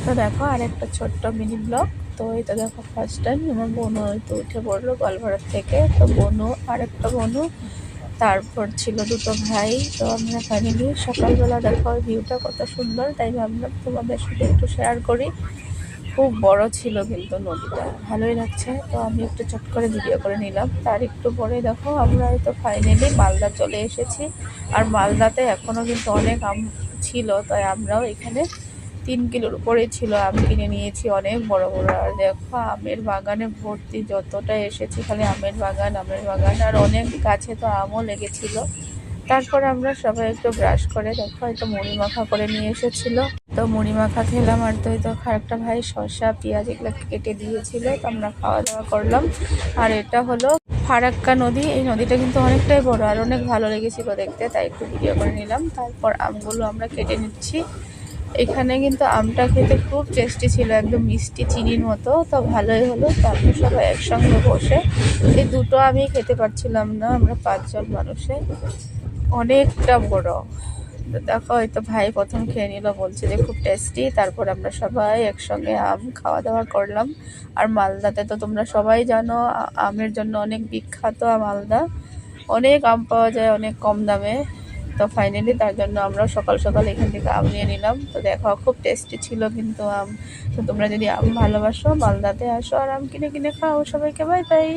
তো দেখো আরেকটা ছোট্ট মিনি ব্লগ। তো এটা দেখো ফার্স্ট টাইম আমার বোনও তো উঠে পড়লো গলভাড়ার থেকে। তো বোনও আরেকটা বোনও, তারপর ছিল দুটো ভাই। তো আমরা ফাইনালি সকালবেলা দেখো ভিউটা কত সুন্দর, তাই ভাবলাম তোমাদের সাথে একটু শেয়ার করি। খুব বড় ছিল কিন্তু নদীটা, ভালোই লাগছে। তো আমি একটু চট করে ভিডিও করে নিলাম। তার একটু পরে দেখো আমরা তো ফাইনালি মালদা চলে এসেছি। আর মালদাতে এখনও কিন্তু অনেক আম ছিল, তাই আমরাও এখানে 3 কিলোর উপরে ছিল আম কিনে নিয়েছি, অনেক বড় বড়। আর দেখো আমের বাগানে ভর্তি, যতটা এসেছি খালি আমের বাগান আমের বাগান। আর অনেক গাছে তো আমও লেগেছিল। তারপরে আমরা সবাই একটু ব্রাশ করে দেখো একটু মুড়ি মাখা করে নিয়ে এসেছিলো। তো মুড়ি মাখা খেলাম। আর তো আরেকটা ভাই শসা পেঁয়াজ এগুলো কেটে দিয়েছিল, তো আমরা খাওয়া দাওয়া করলাম। আর এটা হলো ফারাক্কা নদী। এই নদীটা কিন্তু অনেকটাই বড় আর অনেক ভালো লেগেছিল দেখতে, তাই একটু ভিডিও করে নিলাম। তারপর আমগুলো আমরা কেটে নিচ্ছি। এখানে কিন্তু আমটা খেতে খুব টেস্টি ছিল, একদম মিষ্টি চিনির মতো। তো ভালোই হলো। তো আমরা সবাই একসঙ্গে বসে এই দুটো আমি খেতে পারছিলাম না, আমরা 5 জন মানুষে, অনেকটা বড়। তো দেখো হয়তো ভাই প্রথম খেয়ে নিল, বলছে যে খুব টেস্টি। তারপর আমরা সবাই একসঙ্গে আম খাওয়া দাওয়া করলাম। আর মালদাতে তো তোমরা সবাই জানো আমের জন্য অনেক বিখ্যাত মালদা, অনেক আম পাওয়া যায় অনেক কম দামে। তো ফাইনালি তার জন্য আমরা সকাল সকাল এখান থেকে আম নিয়ে নিলাম। তো দেখো খুব টেস্টি ছিল কিন্তু আম। তো তোমরা যদি আম ভালোবাসো মালদাতে আসো আর আম কিনে কিনে খাও। সবাইকে বাই বাই।